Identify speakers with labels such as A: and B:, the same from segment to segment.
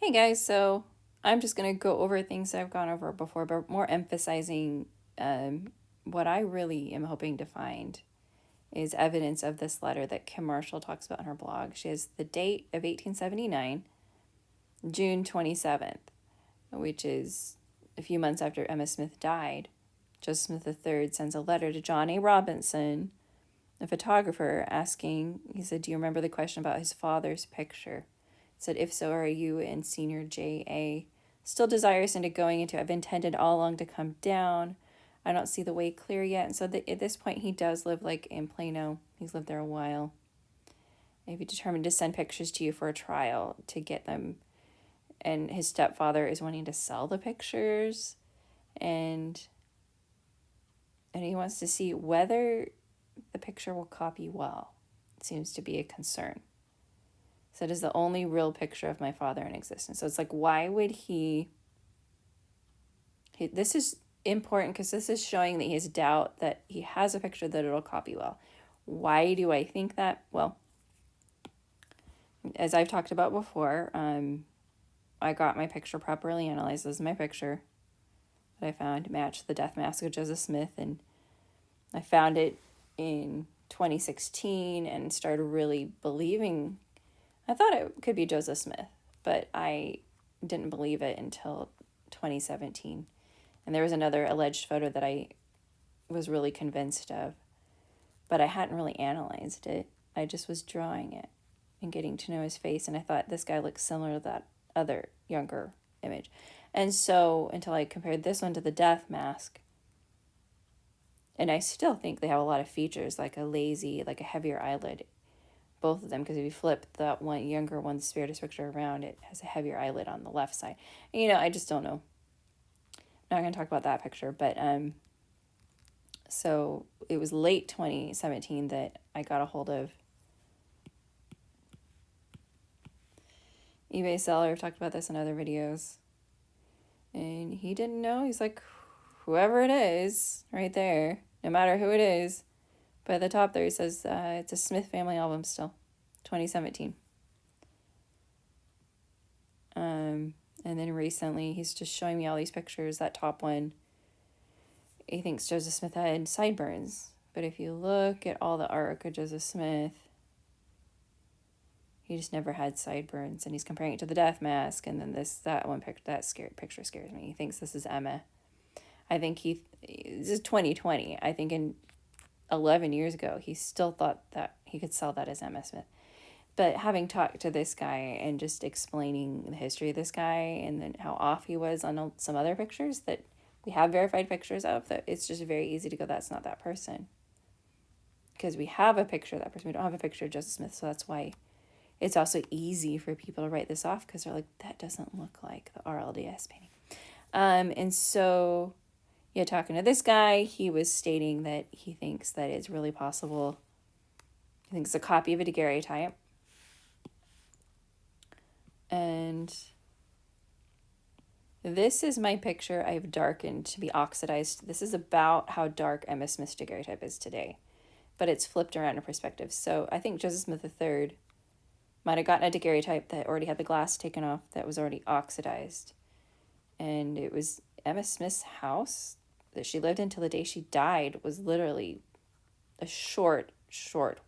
A: Hey guys, so I'm just going to go over things I've gone over before, but more emphasizing what I really am hoping to find is evidence of this letter that Kim Marshall talks about in her blog. She has the date of 1879, June 27th, which is a few months after Emma Smith died. Joseph Smith III sends a letter to John A. Robinson, a photographer, asking, he said, "Do you remember the question about his father's picture?" Said, "If so, are you and Senior J.A. still desirous into going into? I've intended all along to come down. I don't see the way clear yet." And so at this point, he does live like in Plano. He's lived there a while. And he determined to send pictures to you for a trial to get them. And his stepfather is wanting to sell the pictures. And he wants to see whether the picture will copy well. It seems to be a concern. So it is the only real picture of my father in existence. So it's like, why would he this is important because this is showing that he has doubt that he has a picture that it'll copy well. Why do I think that? Well, as I've talked about before, I got my picture properly analyzed. This is my picture that I found matched the death mask of Joseph Smith, and I found it in 2016 and started really believing. I thought it could be Joseph Smith, but I didn't believe it until 2017. And there was another alleged photo that I was really convinced of, but I hadn't really analyzed it. I just was drawing it and getting to know his face, and I thought this guy looks similar to that other younger image. And so until I compared this one to the death mask, and I still think they have a lot of features, like a heavier eyelid, both of them, because if you flip that one younger one, the Spiritus picture around, it has a heavier eyelid on the left side. And, I just don't know. I'm not going to talk about that picture, but so it was late 2017 that I got a hold of eBay seller. I've talked about this in other videos. And he didn't know. He's like, whoever it is, right there, no matter who it is. But at the top there, he says it's a Smith family album still, 2017. And then recently, he's just showing me all these pictures. That top one, he thinks Joseph Smith had sideburns. But if you look at all the artwork of Joseph Smith, he just never had sideburns. And he's comparing it to the death mask. And then that picture scares me. He thinks this is Emma. I think this is 2020. I think in 11 years ago, he still thought that he could sell that as Emma Smith. But having talked to this guy and just explaining the history of this guy and then how off he was on some other pictures that we have verified pictures of, that it's just very easy to go, that's not that person. Because we have a picture of that person. We don't have a picture of Joseph Smith, so that's why it's also easy for people to write this off, because they're like, that doesn't look like the RLDS painting. And so, talking to this guy, he was stating that he thinks that it's really possible. He thinks it's a copy of a daguerreotype. And this is my picture I've darkened to be oxidized. This is about how dark Emma Smith's daguerreotype is today, but it's flipped around in perspective. So I think Joseph Smith III might have gotten a daguerreotype that already had the glass taken off, that was already oxidized. And it was Emma Smith's house that she lived in till the day she died was literally a short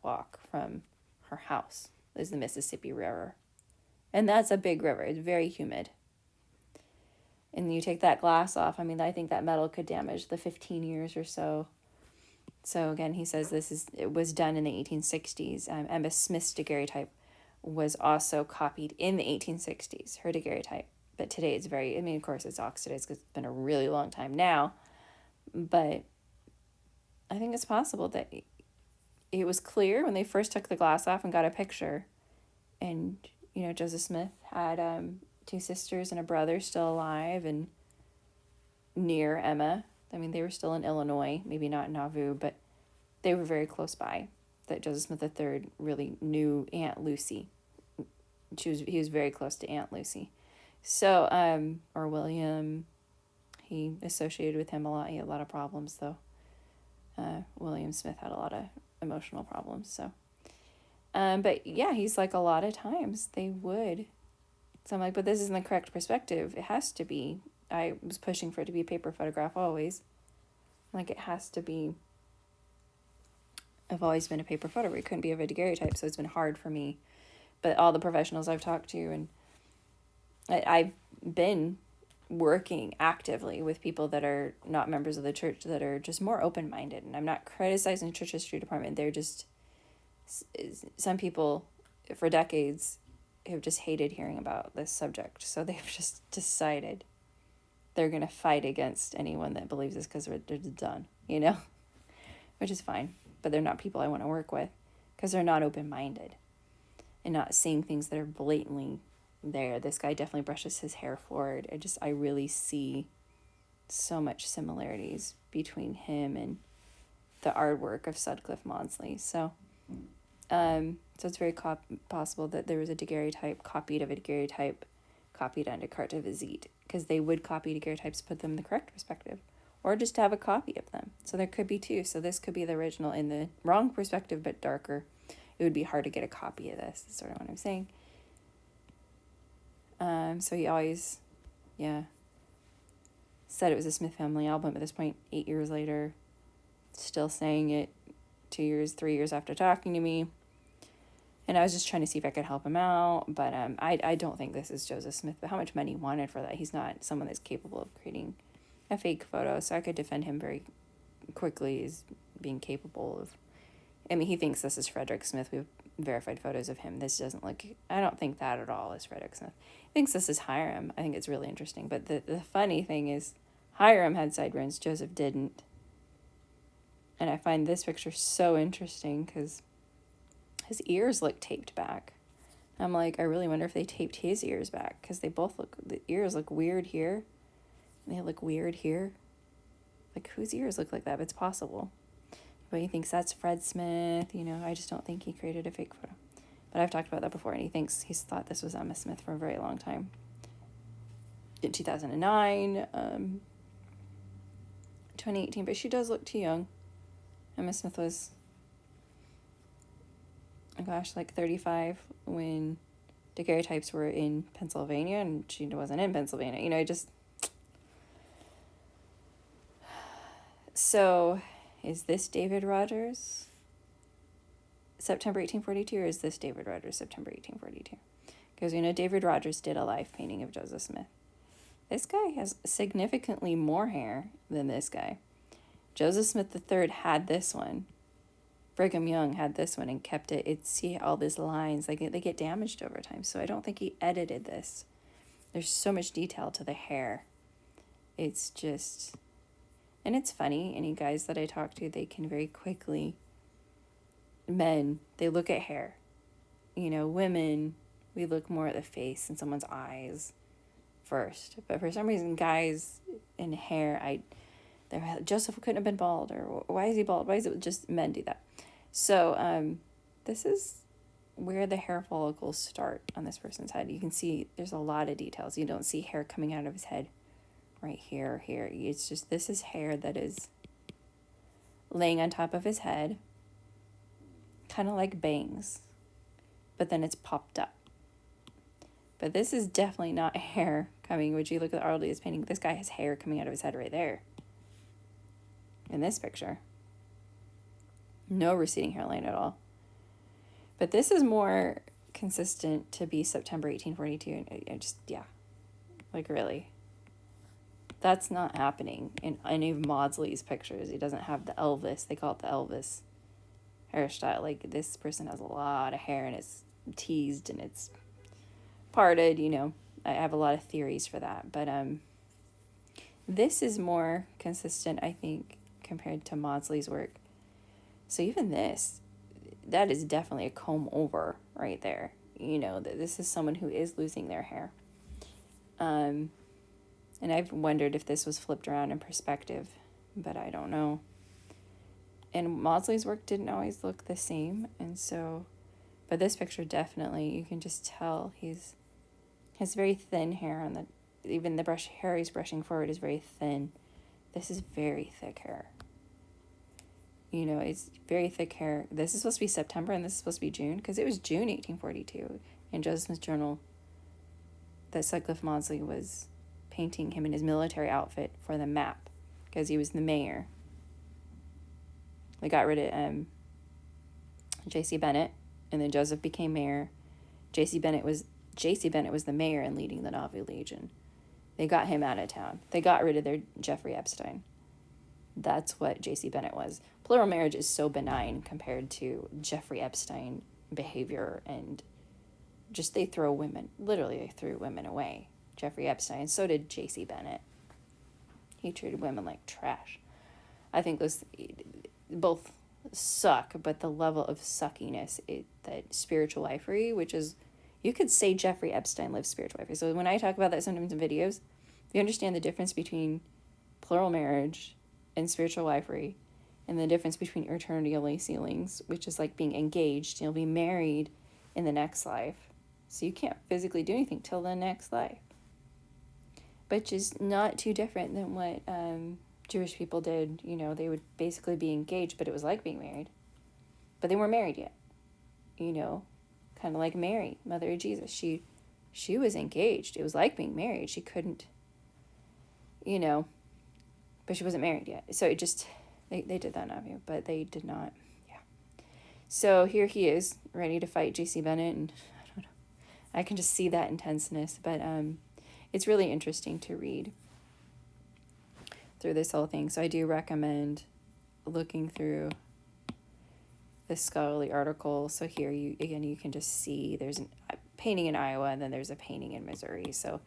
A: walk from her house. Is the Mississippi River. And that's a big river. It's very humid. And you take that glass off, I think that metal could damage the 15 years or so. So again, he says it was done in the 1860s. Emma Smith's daguerreotype was also copied in the 1860s, her daguerreotype. But today it's of course it's oxidized because it's been a really long time now. But I think it's possible that it was clear when they first took the glass off and got a picture. And, Joseph Smith had 2 sisters and a brother still alive and near Emma. They were still in Illinois, maybe not in Nauvoo, but they were very close by. That Joseph Smith III really knew Aunt Lucy. He was very close to Aunt Lucy. So, or William, he associated with him a lot. He had a lot of problems, though. William Smith had a lot of emotional problems, so. But yeah, he's like, a lot of times they would So I'm like, but this isn't the correct perspective. It has to be. I was pushing for it to be a paper photograph always. Like, it has to be. I've always been a paper photo. It couldn't be a daguerreotype, so it's been hard for me. But all the professionals I've talked to, and I've been working actively with people that are not members of the church that are just more open-minded. And I'm not criticizing the church history department. They're just, some people for decades have just hated hearing about this subject. So they've just decided they're going to fight against anyone that believes this because they're done, which is fine. But they're not people I want to work with because they're not open-minded and not seeing things that are blatantly there. This guy definitely brushes his hair forward. I really see so much similarities between him and the artwork of Sutcliffe Maudsley. So it's very possible that there was a daguerreotype copied of a daguerreotype copied onto carte de visite, because they would copy daguerreotypes, put them in the correct perspective, or just have a copy of them. So there could be two. So this could be the original in the wrong perspective, but darker. It would be hard to get a copy of this, is sort of what I'm saying. So he always, said it was a Smith family album. At this point, 8 years later, still saying it 2 years, 3 years after talking to me. And I was just trying to see if I could help him out. But I don't think this is Joseph Smith. But how much money he wanted for that? He's not someone that's capable of creating a fake photo. So I could defend him very quickly as being capable of. I mean, he thinks this is Frederick Smith. We have verified photos of him. This doesn't look. I don't think that at all is Frederick Smith. He thinks this is Hiram. I think it's really interesting. But the funny thing is, Hiram had sideburns. Joseph didn't. And I find this picture so interesting because his ears look taped back. I'm like, I really wonder if they taped his ears back, because they both look, the ears look weird here. And they look weird here. Like, whose ears look like that? But it's possible. But he thinks that's Fred Smith. I just don't think he created a fake photo. But I've talked about that before, and he's thought this was Emma Smith for a very long time. In 2009, 2018, but she does look too young. Emma Smith was, like 35 when daguerreotypes were in Pennsylvania, and she wasn't in Pennsylvania. So, is this David Rogers, September 1842, or is this David Rogers, September 1842? Because we know David Rogers did a live painting of Joseph Smith. This guy has significantly more hair than this guy. Joseph Smith III had this one. Brigham Young had this one and kept it. See all these lines, they get damaged over time. So I don't think he edited this. There's so much detail to the hair. It's just, and it's funny, any guys that I talk to, they can very quickly, men, they look at hair. Women, we look more at the face and someone's eyes first. But for some reason, guys in hair, Joseph couldn't have been bald, or why is he bald? Why is it just men do that? So this is where the hair follicles start on this person's head. You can see there's a lot of details. You don't see hair coming out of his head right here or here. It's just, this is hair that is laying on top of his head, kind of like bangs, but then it's popped up. But this is definitely not hair coming. Would you look at Arldia's painting? This guy has hair coming out of his head right there. In this picture. No receding hairline at all. But this is more consistent to be September 1842. And really. That's not happening in any of Maudsley's pictures. He doesn't have the Elvis. They call it the Elvis hairstyle. Like, this person has a lot of hair and it's teased and it's parted, I have a lot of theories for that. But this is more consistent, I think, compared to Maudsley's work. So even this, that is definitely a comb over right there. That this is someone who is losing their hair. And I've wondered if this was flipped around in perspective, but I don't know. And Maudsley's work didn't always look the same, and so, but this picture definitely, you can just tell he's has very thin hair on the, even the hair he's brushing forward is very thin. This is very thick hair. It's very thick hair. This is supposed to be September and this is supposed to be June, because it was June 1842 in Joseph Smith's journal. that Sutcliffe Maudsley was painting him in his military outfit for the map because he was the mayor. They got rid of J.C. Bennett, and then Joseph became mayor. J.C. Bennett was the mayor and leading the Nazi Legion. They got him out of town. They got rid of their Jeffrey Epstein. That's what J.C. Bennett was. Plural marriage is so benign compared to Jeffrey Epstein behavior, and just they threw women away. Jeffrey Epstein, so did J.C. Bennett. He treated women like trash. I think those both suck, but the level of suckiness, that spiritual wifery, which is, you could say Jeffrey Epstein lives spiritual wifery. So when I talk about that sometimes in videos, you understand the difference between plural marriage and spiritual wifery, and the difference between eternity ceilings, which is like being engaged. You'll be married in the next life, so you can't physically do anything till the next life. Which is not too different than what Jewish people did. You know, they would basically be engaged, but it was like being married. But they weren't married yet. You know, kind of like Mary, mother of Jesus. She was engaged. It was like being married. She couldn't, you know, but she wasn't married yet. So it just, they did that of you, but they did not. Yeah. So here he is, ready to fight J.C. Bennett, and I don't know. I can just see that intenseness, but it's really interesting to read through this whole thing. So I do recommend looking through this scholarly article. So here you can just see there's a painting in Iowa, and then there's a painting in Missouri. So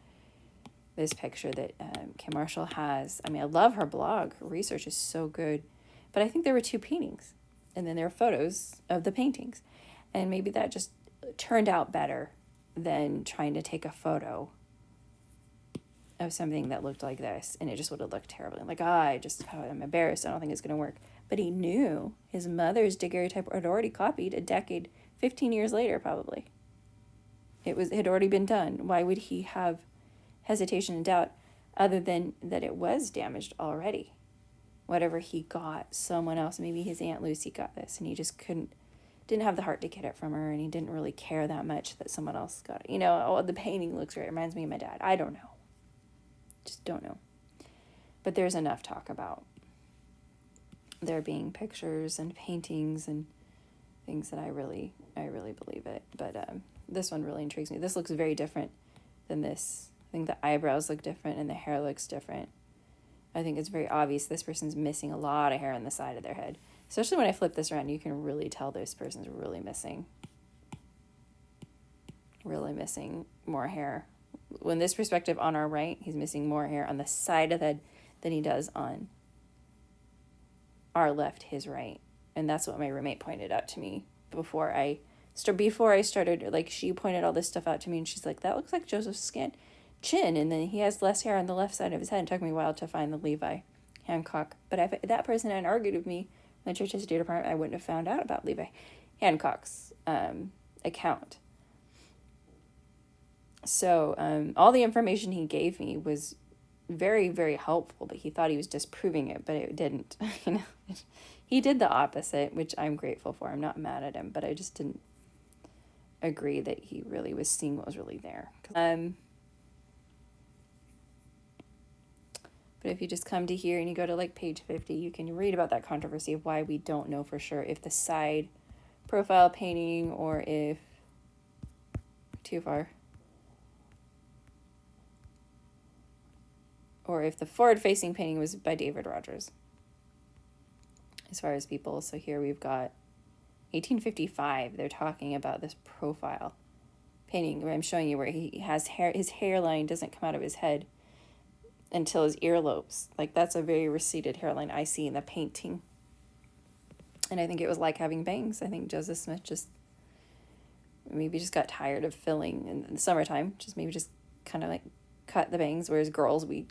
A: this picture that Kim Marshall has, I mean, I love her blog. Her research is so good. But I think there were 2 paintings, and then there are photos of the paintings. And maybe that just turned out better than trying to take a photo of something that looked like this, and it just would have looked terrible. Like, I'm embarrassed. I don't think it's going to work. But he knew his mother's daguerreotype had already copied a decade, 15 years later, probably. It had already been done. Why would he have hesitation and doubt other than that it was damaged already? Whatever he got, someone else, maybe his Aunt Lucy got this, and he just didn't have the heart to get it from her, and he didn't really care that much that someone else got it. You know, the painting looks great. It reminds me of my dad. I don't know. Just don't know. But there's enough talk about there being pictures and paintings and things that I really believe it. But this one really intrigues me. This looks very different than this. I think the eyebrows look different and the hair looks different. I think it's very obvious this person's missing a lot of hair on the side of their head. Especially when I flip this around, you can really tell this person's really missing more hair. When this perspective on our right, he's missing more hair on the side of the head than he does on our left, his right. And that's what my roommate pointed out to me before I started, like, she pointed all this stuff out to me, and she's like, that looks like Joseph's chin, and then he has less hair on the left side of his head. It took me a while to find the Levi Hancock, but if that person hadn't argued with me in the church history department, I wouldn't have found out about Levi Hancock's account. So all the information he gave me was very, very helpful, but he thought he was disproving it, but it didn't. You know, he did the opposite, which I'm grateful for. I'm not mad at him, but I just didn't agree that he really was seeing what was really there. But if you just come to here and you go to like page 50, you can read about that controversy of why we don't know for sure if the side profile painting or if too far. Or if the forward-facing painting was by David Rogers, as far as people. So here we've got 1855. They're talking about this profile painting where I'm showing you where he has hair. His hairline doesn't come out of his head until his earlobes. Like, that's a very receded hairline I see in the painting. And I think it was like having bangs. I think Joseph Smith just got tired of filling in the summertime. Just kind of like cut the bangs, whereas girls, we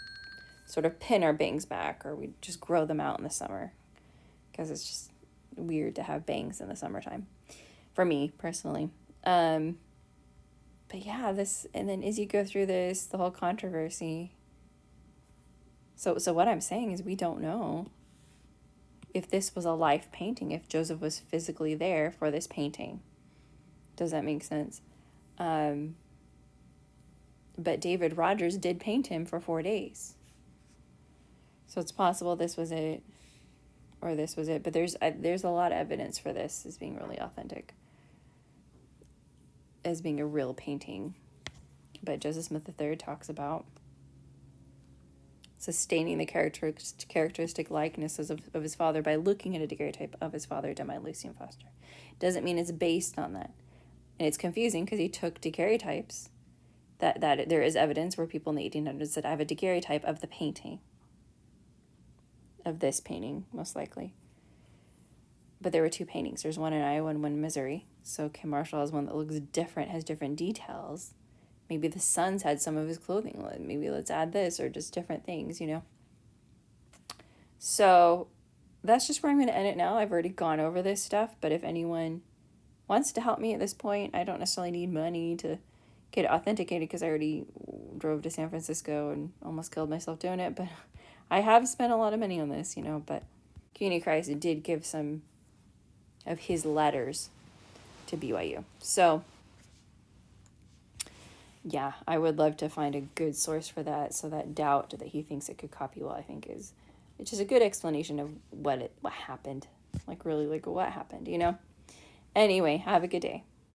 A: sort of pin our bangs back, or we just grow them out in the summer because it's just weird to have bangs in the summertime for me personally. But yeah, and then as you go through this, the whole controversy. So what I'm saying is we don't know if this was a life painting, if Joseph was physically there for this painting. Does that make sense? But David Rogers did paint him for 4 days. So it's possible this was it, or this was it. But there's a lot of evidence for this as being really authentic, as being a real painting. But Joseph Smith III talks about sustaining the characteristic likenesses of his father by looking at a daguerreotype of his father done by Lucien Foster. Doesn't mean it's based on that. And it's confusing because he took daguerreotypes that there is evidence where people in the 1800s said, I have a daguerreotype of the painting, of this painting, most likely. But there were 2 paintings. There's one in Iowa and one in Missouri. So Kim Marshall has one that looks different, has different details. Maybe the sons had some of his clothing. Maybe let's add this, or just different things, you know. So that's just where I'm going to end it now. I've already gone over this stuff, but if anyone wants to help me at this point, I don't necessarily need money to get it authenticated because I already drove to San Francisco and almost killed myself doing it. But I have spent a lot of money on this, you know. But Community Christ did give some of his letters to BYU. So yeah, I would love to find a good source for that. So that doubt that he thinks it could copy well, I think it's just a good explanation of what happened. Like really, like what happened, you know? Anyway, have a good day.